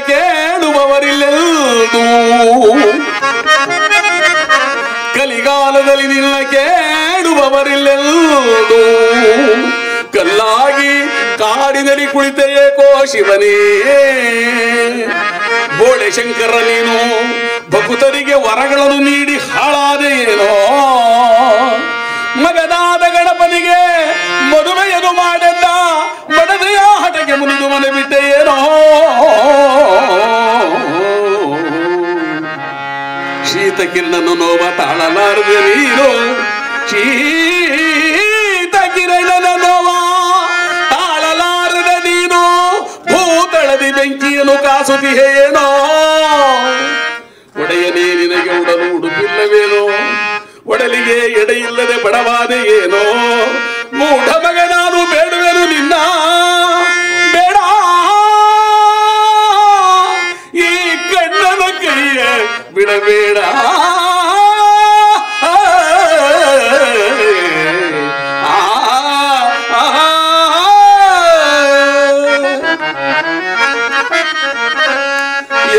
ಕೇಳುವವರಿಲ್ಲೆಂದು ಕಲಿಗಾಲದಲ್ಲಿ ನಿನ್ನ ಕೇಳುವವರಿಲ್ಲೆಂದು ಕಲ್ಲಾಗಿ ಕಾಡಿನಲ್ಲಿ ಕುಳಿತ ಏಕೋ ಶಿವನೇ ಬೋಳೆ ಶಂಕರ ನೀನು ಭಕ್ತರಿಗೆ ವರಗಳನ್ನು ನೀಡಿ ಹಾಳಾದೆಯೇನೋ ಮಗನಾದ ಗಣಪನಿಗೆ ಮದುವೆಯನ್ನು ಮಾಡೆಲ್ಲ ಮಡದೆಯ ಹಟಗೆ ಮುನಿದು ಮನೆ ಬಿಟ್ಟೆಯೇನೋ ಶೀತ ಕಿರಣನು ನೋವ ತಾಳಲಾರದೆ ನೀನು ಶೀತ ಕಿರಣನ ನೋವ ತಾಳಲಾರದೆ ನೀನು ಭೂತಳದಿ ಬೆಂಕಿಯನ್ನು ಕಾಸುತ್ತಿಯೇನೋ ಒಡೆಯನೇ ನಿನಗೆ ಉಡಲು ಉಡುಪಿಲ್ಲವೇನೋ ಒಡಲಿಗೆ ಎಡೆಯಿಲ್ಲದೆ ಬಡವಾದೆ ಏನೋ ಮೂಢ ಮಗ ನಾನು ಬೇಡುವೆನು ನಿನ್ನ ಬೇಡ ಈ ಕಣ್ಣನ ಕೈಯ ಬಿಡಬೇಡ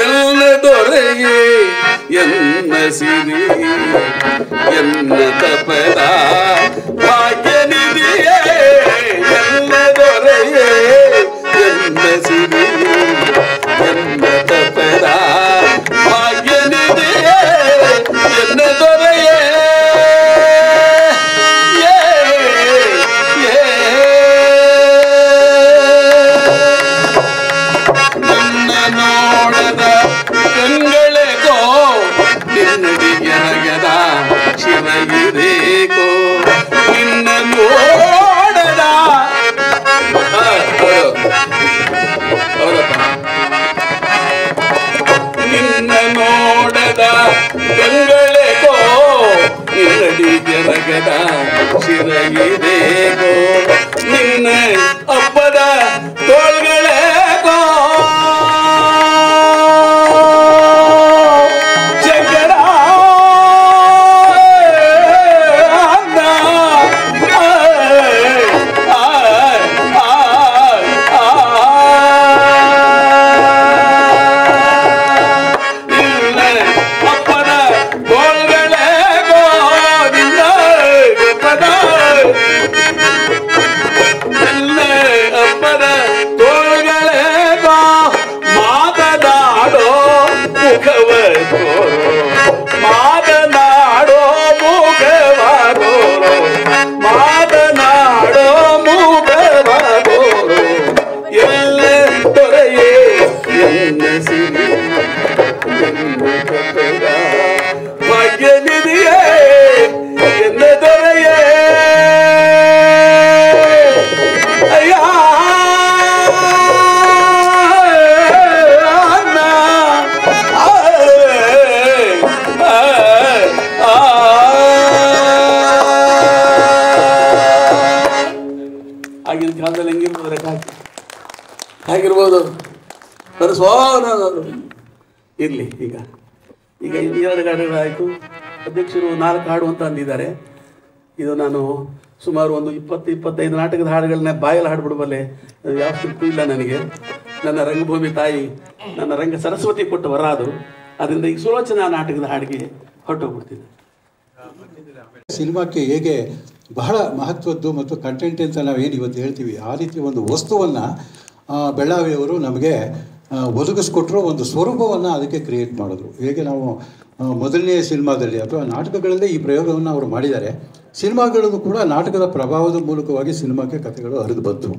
ಎಲ್ಲ ದೊರೆಯೇ ಎನ್ನ ಸಿರಿ ಎನ್ನ ತಪದ ಭಾಗ್ಯ ನಿಧಿಯೇ ಎಲ್ಲ ದೊರೆಯೇ ಎನ್ನ ಸಿರಿ ಎನ್ನ ತಪದ ಭಾಗ್ಯ ನಿಧಿಯೇ ಎನ್ನ ದೊರೆಯೇ ನನ್ನ ನೋಡದ ಕಂಗಳೆಗೋ ನಿನ್ನಡಿಗೆರಗದ ಶಿವಗಿರೇಕೋ ನಿನ್ನ ನೋಡದ ನಿನ್ನ ನೋಡದ ಕಂಗಳೆಗೋ ನಿನ್ನಡಿಗೆರಗದ ಶಿರಗಿರೇಕೋ ನಿನ್ನ ಅಪ್ಪದ ತೋಳ್ಗಳೆಗೋ ಮಾತನಾಡೋ ಮುಖವಾಗೋ ಮಾತನಾಡೋ ಮುಖವಾಗೋ ಎಲ್ಲ ದೊರೆಯೇ ಎನ್ನ ಸಿರಿ ಭಾಗ್ಯ ನಿಧಿಯೇ ಎನ್ನ ದೊರೆಯೇ ಅಯ್ಯ ಆಗಿನ ಕಾಲದಲ್ಲಿ ಹೆಂಗಿರ್ಬೋದು ಹಾಗಿರ್ಬೋದು ಅದು ಇರಲಿ. ಈಗ ಈಗ 2 ಹಾಡುಗಳಾಯಿತು. ಅಧ್ಯಕ್ಷರು 4 ಹಾಡು ಅಂತ ಅಂದಿದ್ದಾರೆ. ಇದು ನಾನು ಸುಮಾರು ಒಂದು 20-25 ನಾಟಕದ ಹಾಡುಗಳನ್ನ ಬಾಯಲ್ಲಿ ಹಾಡ್ಬಿಡ್ಬಲ್ಲೆ. ಯಾವ ಸ್ಕ್ರಿಪ್ಟು ಇಲ್ಲ ನನಗೆ. ನನ್ನ ರಂಗಭೂಮಿ ತಾಯಿ ನನ್ನ ರಂಗ ಸರಸ್ವತಿ ಕೊಟ್ಟು ವರ ಅದು. ಅದರಿಂದ ಈಗ ಸುಲೋಚನಾ ನಾಟಕದ ಹಾಡಿಗೆ ಹೊರಟೋಗ್ಬಿಡ್ತೀನಿ. ಸಿನಿಮಾಕ್ಕೆ ಹೇಗೆ ಬಹಳ ಮಹತ್ವದ್ದು ಮತ್ತು ಕಂಟೆಂಟ್ ಅಂತ ನಾವೇನು ಇವತ್ತು ಹೇಳ್ತೀವಿ, ಆ ರೀತಿ ಒಂದು ವಸ್ತುವನ್ನು ಬೆಳ್ಳಾವಿಯವರು ನಮಗೆ ಒದಗಿಸ್ಕೊಟ್ರು. ಒಂದು ಸ್ವರೂಪವನ್ನು ಅದಕ್ಕೆ ಕ್ರಿಯೇಟ್ ಮಾಡಿದ್ರು. ಹೇಗೆ ನಾವು ಮೊದಲನೇ ಸಿನಿಮಾದಲ್ಲಿ ಅಥವಾ ನಾಟಕಗಳಲ್ಲೇ ಈ ಪ್ರಯೋಗವನ್ನು ಅವರು ಮಾಡಿದ್ದಾರೆ. ಸಿನಿಮಾಗಳಲ್ಲೂ ಕೂಡ ನಾಟಕದ ಪ್ರಭಾವದ ಮೂಲಕವಾಗಿ ಸಿನಿಮಾಕ್ಕೆ ಕಥೆಗಳು ಹರಿದು ಬಂತು.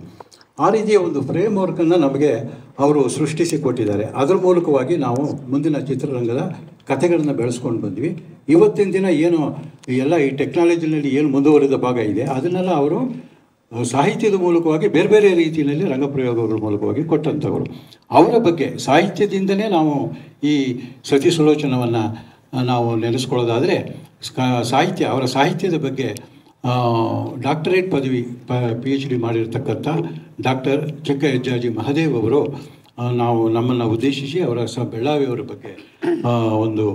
ಆ ರೀತಿಯ ಒಂದು ಫ್ರೇಮ್ ವರ್ಕನ್ನು ನಮಗೆ ಅವರು ಸೃಷ್ಟಿಸಿ ಕೊಟ್ಟಿದ್ದಾರೆ. ಅದರ ಮೂಲಕವಾಗಿ ನಾವು ಮುಂದಿನ ಚಿತ್ರರಂಗದ ಕಥೆಗಳನ್ನು ಬೆಳೆಸ್ಕೊಂಡು ಬಂದ್ವಿ. ಇವತ್ತಿನ ದಿನ ಏನು ಎಲ್ಲ ಈ ಟೆಕ್ನಾಲಜಿನಲ್ಲಿ ಏನು ಮುಂದುವರಿದ ಭಾಗ ಇದೆ ಅದನ್ನೆಲ್ಲ ಅವರು ಸಾಹಿತ್ಯದ ಮೂಲಕವಾಗಿ ಬೇರೆ ಬೇರೆ ರೀತಿಯಲ್ಲಿ ರಂಗಪ್ರಯೋಗಗಳ ಮೂಲಕವಾಗಿ ಕೊಟ್ಟಂಥವರು. ಅವರ ಬಗ್ಗೆ ಸಾಹಿತ್ಯದಿಂದಲೇ ನಾವು ಈ ಸತಿ ಸುಲೋಚನವನ್ನು ನಾವು ನೆನೆಸ್ಕೊಳ್ಳೋದಾದರೆ ಸಾಹಿತ್ಯ, ಅವರ ಸಾಹಿತ್ಯದ ಬಗ್ಗೆ ಡಾಕ್ಟರೇಟ್ ಪದವಿ PhD ಮಾಡಿರ್ತಕ್ಕಂಥ ಡಾಕ್ಟರ್ ಚೆಕ್ಕ ಹೆಜ್ಜಾಜಿ ಮಹದೇವ್ ಅವರು ನಮ್ಮನ್ನು ಉದ್ದೇಶಿಸಿ ಅವರ ಬೆಳ್ಳಾವಿಯವರ ಬಗ್ಗೆ ಒಂದು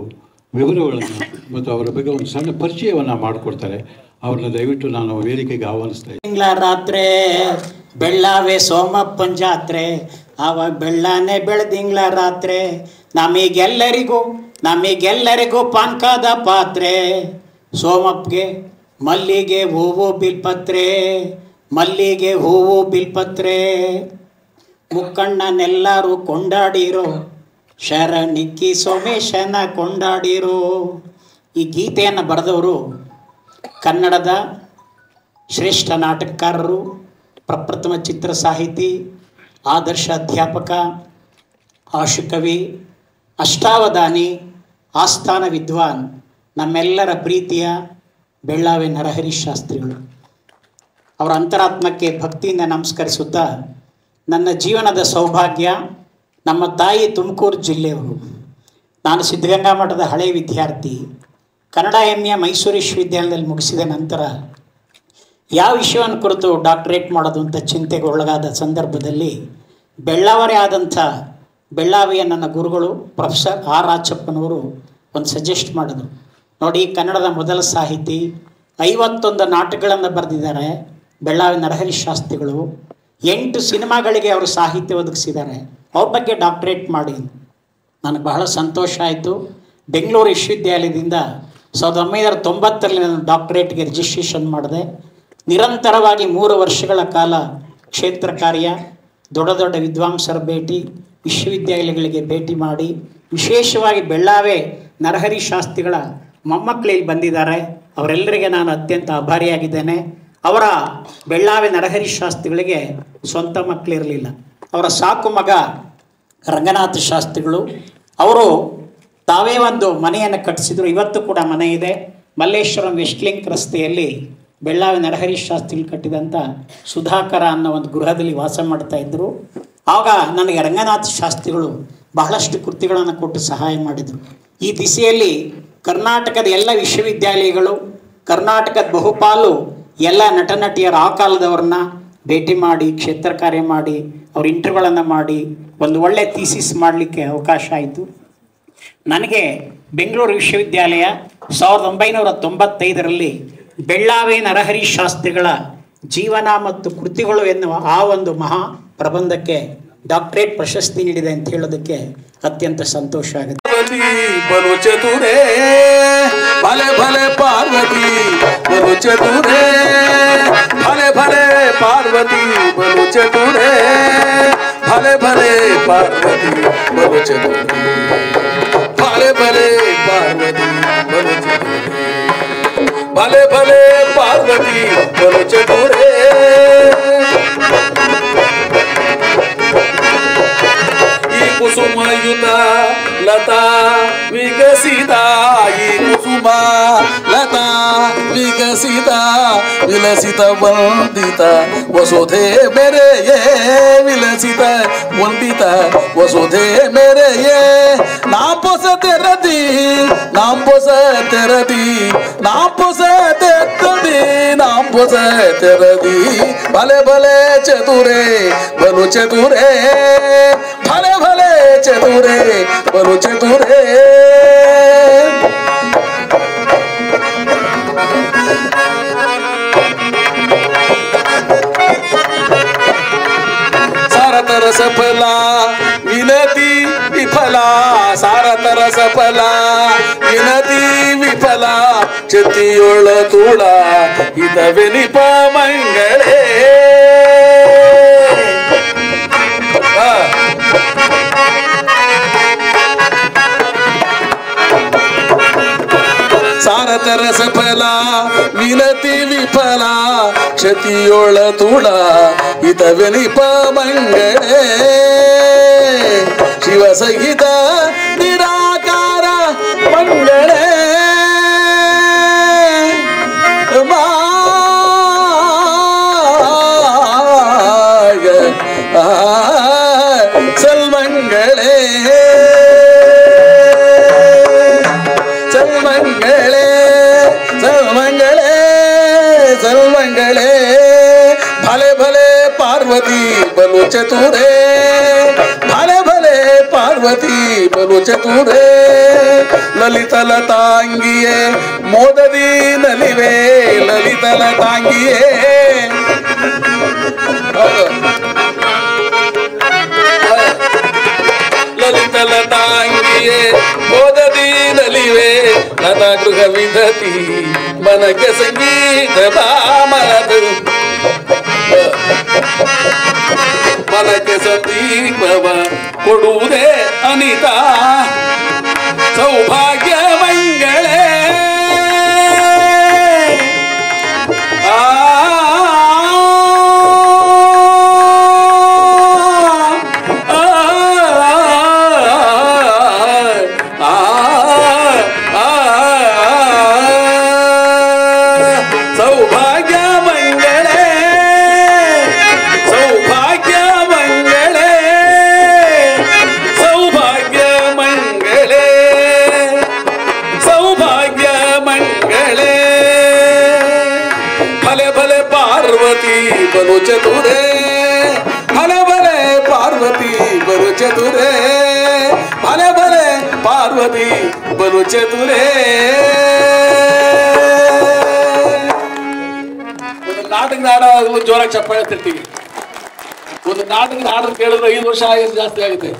ವಿವರಗಳನ್ನು ಮತ್ತು ಅವರ ಬಗ್ಗೆ ಒಂದು ಸಣ್ಣ ಪರಿಚಯವನ್ನು ಮಾಡಿಕೊಡ್ತಾರೆ. ಅವ್ರನ್ನ ದಯವಿಟ್ಟು ನಾನು ವೇದಿಕೆಗೆ ಆಹ್ವಾನಿಸ್ತಾ ಇದ್ದೀನಿ. ತಿಂಗಳ ರಾತ್ರಿ ಬೆಳ್ಳಾವೆ ಸೋಮಪ್ಪನ ಜಾತ್ರೆ ಆವಾಗ ಬೆಳ್ಳಾನೆ ಬೆಳೆದಿಂಗ್ಳ ರಾತ್ರಿ ನಮಗೆಲ್ಲರಿಗೂ ಪಾನ್ಕಾದ ಪಾತ್ರೆ ಸೋಮಪ್ಗೆ ಮಲ್ಲಿಗೆ ಹೂವು ಬಿಲ್ಪತ್ರೆ ಮುಕ್ಕಣ್ಣನೆಲ್ಲರೂ ಕೊಂಡಾಡಿರೋ ಶರಣಿಕ್ಕಿ ಸೋಮೇಶನ ಕೊಂಡಾಡಿರೋ. ಈ ಗೀತೆಯನ್ನು ಬರೆದವರು ಕನ್ನಡದ ಶ್ರೇಷ್ಠ ನಾಟಕಕಾರರು, ಪ್ರಪ್ರಥಮ ಚಿತ್ರ ಸಾಹಿತಿ, ಆದರ್ಶ ಅಧ್ಯಾಪಕ, ಆಶುಕವಿ, ಅಷ್ಟಾವಧಾನಿ, ಆಸ್ಥಾನ ವಿದ್ವಾನ್, ನಮ್ಮೆಲ್ಲರ ಪ್ರೀತಿಯ ಬೆಳ್ಳಾವೆ ನರಹರಿ ಶಾಸ್ತ್ರಿಗಳು. ಅವರ ಅಂತರಾತ್ಮಕ್ಕೆ ಭಕ್ತಿಯಿಂದ ನಮಸ್ಕರಿಸುತ್ತಾ, ನನ್ನ ಜೀವನದ ಸೌಭಾಗ್ಯ, ನಮ್ಮ ತಾಯಿ ತುಮಕೂರು ಜಿಲ್ಲೆಯವರು. ನಾನು ಸಿದ್ಧಗಂಗಾ ಮಠದ ಹಳೆಯ ವಿದ್ಯಾರ್ಥಿ. ಕನ್ನಡ MA ಮೈಸೂರು ವಿಶ್ವವಿದ್ಯಾಲಯದಲ್ಲಿ ಮುಗಿಸಿದ ನಂತರ ಯಾವ ವಿಷಯವನ್ನು ಕುರಿತು ಡಾಕ್ಟರೇಟ್ ಮಾಡೋದು ಅಂತ ಚಿಂತೆಗೆ ಒಳಗಾದ ಸಂದರ್ಭದಲ್ಲಿ ಬೆಳ್ಳಾವರೇ ಆದಂಥ ಬೆಳ್ಳಾವಿಯ ನನ್ನ ಗುರುಗಳು ಪ್ರೊಫೆಸರ್ R ರಾಚಪ್ಪನವರು ಒಂದು ಸಜೆಸ್ಟ್ ಮಾಡಿದ್ರು. ನೋಡಿ, ಕನ್ನಡದ ಮೊದಲ ಸಾಹಿತಿ, 51 ನಾಟಕಗಳನ್ನು ಬರೆದಿದ್ದಾರೆ ಬೆಳ್ಳಾವಿ ನರಹರಿ ಶಾಸ್ತ್ರಿಗಳು. 8 ಸಿನಿಮಾಗಳಿಗೆ ಅವರು ಸಾಹಿತ್ಯ ಒದಗಿಸಿದ್ದಾರೆ. ಅವ್ರ ಬಗ್ಗೆ ಡಾಕ್ಟರೇಟ್ ಮಾಡಿ. ನನಗೆ ಬಹಳ ಸಂತೋಷ ಆಯಿತು. ಬೆಂಗಳೂರು ವಿಶ್ವವಿದ್ಯಾಲಯದಿಂದ 1990ರಲ್ಲಿ ನಾನು ಡಾಕ್ಟರೇಟ್ಗೆ ರಿಜಿಸ್ಟ್ರೇಷನ್ ಮಾಡಿದೆ. ನಿರಂತರವಾಗಿ 3 ವರ್ಷಗಳ ಕಾಲ ಕ್ಷೇತ್ರ ಕಾರ್ಯ, ದೊಡ್ಡ ದೊಡ್ಡ ವಿದ್ವಾಂಸರ ಭೇಟಿ, ವಿಶ್ವವಿದ್ಯಾಲಯಗಳಿಗೆ ಭೇಟಿ ಮಾಡಿ, ವಿಶೇಷವಾಗಿ ಬೆಳ್ಳಾವೆ ನರಹರಿ ಶಾಸ್ತ್ರಿಗಳ ಮೊಮ್ಮಕ್ಕಳಿಗೆ ಬಂದಿದ್ದಾರೆ. ಅವರೆಲ್ಲರಿಗೆ ನಾನು ಅತ್ಯಂತ ಆಭಾರಿಯಾಗಿದ್ದೇನೆ. ಅವರ ಬೆಳ್ಳಾವೆ ನರಹರಿ ಶಾಸ್ತ್ರಿಗಳಿಗೆ ಸ್ವಂತ ಮಕ್ಕಳಿರಲಿಲ್ಲ. ಅವರ ಸಾಕು ಮಗ ರಂಗನಾಥ ಶಾಸ್ತ್ರಿಗಳು ಅವರು ತಾವೇ ಒಂದು ಮನೆಯನ್ನು ಕಟ್ಟಿಸಿದ್ರು. ಇವತ್ತು ಕೂಡ ಮನೆ ಇದೆ. ಮಲ್ಲೇಶ್ವರಂ ವೆಸ್ಟ್ಲಿಂಕ್ ರಸ್ತೆಯಲ್ಲಿ ಬೆಳ್ಳಾವಿ ನರಹರಿ ಶಾಸ್ತ್ರಿಗಳು ಕಟ್ಟಿದಂಥ ಸುಧಾಕರ ಅನ್ನೋ ಒಂದು ಗೃಹದಲ್ಲಿ ವಾಸ ಮಾಡ್ತಾ ಇದ್ದರು. ಆಗ ನನಗೆ ರಂಗನಾಥ ಶಾಸ್ತ್ರಿಗಳು ಬಹಳಷ್ಟು ಕೃತಿಗಳನ್ನು ಕೊಟ್ಟು ಸಹಾಯ ಮಾಡಿದರು. ಈ ದಿಸೆಯಲ್ಲಿ ಕರ್ನಾಟಕದ ಎಲ್ಲ ವಿಶ್ವವಿದ್ಯಾಲಯಗಳು, ಕರ್ನಾಟಕದ ಬಹುಪಾಲು ಎಲ್ಲ ನಟ ನಟಿಯರು ಆ ಕಾಲದವ್ರನ್ನ ಭೇಟಿ ಮಾಡಿ, ಕ್ಷೇತ್ರ ಕಾರ್ಯ ಮಾಡಿ, ಅವ್ರ ಇಂಟರ್ವ್ಯೂಗಳನ್ನು ಮಾಡಿ ಒಂದು ಒಳ್ಳೆ ಥೀಸಿಸ್ ಮಾಡಲಿಕ್ಕೆ ಅವಕಾಶ ಆಯಿತು. ನನಗೆ ಬೆಂಗಳೂರು ವಿಶ್ವವಿದ್ಯಾಲಯ 1995ರಲ್ಲಿ ಬೆಳ್ಳಾವೆ ನರಹರಿ ಶಾಸ್ತ್ರಿಗಳ ಜೀವನ ಮತ್ತು ಕೃತಿಗಳು ಎನ್ನುವ ಆ ಒಂದು ಮಹಾ ಪ್ರಬಂಧಕ್ಕೆ ಡಾಕ್ಟರೇಟ್ ಪ್ರಶಸ್ತಿ ನೀಡಿದೆ ಅಂತ ಹೇಳೋದಕ್ಕೆ ಅತ್ಯಂತ ಸಂತೋಷ ಆಗುತ್ತೆ. ಬಲು ಚತುರೇ ಭಲೆ ಭಲೆ ಪಾರ್ವತಿ ಬಲು ಚತುರೇ, ಭಲೆ ಭಲೆ ಪಾರ್ವತಿ ಬಲು ಚತುರೇ, ಭಲೆ ಭಲೆ ಪಾರ್ವತಿ ಬಲು ಚತುರೇ, ಭಲೆ ಭಲೆ ಪಾರ್ವತಿ ಬಲು ಚತುರೇ, ಭಲೆ ಭಲೆ ಪಾರ್ವತಿ ಬಲು ಚತುರೇ. ಕುಸುಮಯುತ ಲತಾ ವಿಕಸಿತ, ಈ ಕುಸುಮ ಲತಾ ವಿಕಸಿತ ವಿಲಸಿತ ವಂದಿತ ವಸುಧೆ ಮೇರೆಯೇ, ವಿಲಸಿತ ವಂದಿತ ವಸುಧೆ ಮೇರೆಯೇ. ನಾಂ ಪೊಸ ತೆರದಿ, ನಾಂ ಪೊಸ ತೆರದಿ, ನಾಂ ಪೊಸ ತೆರದಿ, ನಾಂ ಪೊಸ ತೆರದಿ, ಭಲೆ ಭಲೆ ಚತುರೇ ಬಲು ಚತುರೇ, ಭಲೆ ಭಲೆ ಚತುರೇ ಬಲು ಚತುರೇ. ಸಾರತರ ಸಫಲ ವಿನತಿ ವಿಫಲ, ಸಾರತರ ಸಫಲ ವಿನತಿ ವಿಫಲ, ಚತಿಯೊಳ ತೂಳ ಇದವೆನಿಪ ಮಂಗಳೇ. ಸಾರತರ ಸಫಲ ವಿನತಿ ವಿಫಲ, ಕ್ಷತಿಯೊಳ ತುಳ ಹಿತವೆನಿಪ ಮಂಗಳೇ. ಶಿವಸಹಿತ ನಿರಾಕಾರ ಮಂಗಳೇ, ಸಲ್ಮಂಗಳೇ ಸಲ್ಮಂಗಳೇ ಸಲ್ಮಂಗಳೇ ಸಲ್ಮಂಗಳೇ. ಭಲೆ ಭಲೆ ಪಾರ್ವತಿ ಬಲು ಚತುರೇ, ಭಲೆ ಭಲೆ ಪಾರ್ವತಿ ಬಲು ಚತುರೇ. ಲಲಿತ ಲತಾಂಗಿಯೇ ಮೋದದಿ ನಲಿವೆ, ಲಲಿತ ಲತಾಂಗಿಯೇ ಲತ ಗೃಹ ವಿಧತಿ ಮನಕ್ಕೆ ಸಂಗೀತ ಮನಕ್ಕೆ ಸಂದೀಪವ ಕೊಡುವುದೇ ಅನಿತಾ ಸೌಭಾಗ್ಯ ಮಂಗಳೇ ಸೌಭಾಗ್ಯ ಮಂಗಳೇ ಸೌಭಾಗ್ಯ ಮಂಗಳೇ ಸೌಭಾಗ್ಯ ಮಂಗಳೇ ಸೌಭಾಗ್ಯ ಮಂಗಳೇ ಭಲೆ ಭಲೆ ಪಾರ್ವತಿ ಬಲು ಚತುರೇ ಭಲೆ ಭಲೆ ಪಾರ್ವತಿ ಬಲು ಚತುರೇ ಭಲೆ ಭಲೆ ಪಾರ್ವತಿ ಬಲು ಚತುರೇ ನಾಟಕದ ಹಾಡಾಗಲು ಜೋರಾಗಿ ಚಪ್ಪಾಳೆ ತರ್ತೀವಿ. ಒಂದು ನಾಟಕದ ಹಾಡು ಕೇಳಿದ್ರೆ 5 ವರ್ಷ ಆಗೋದು ಜಾಸ್ತಿ ಆಗುತ್ತೆ.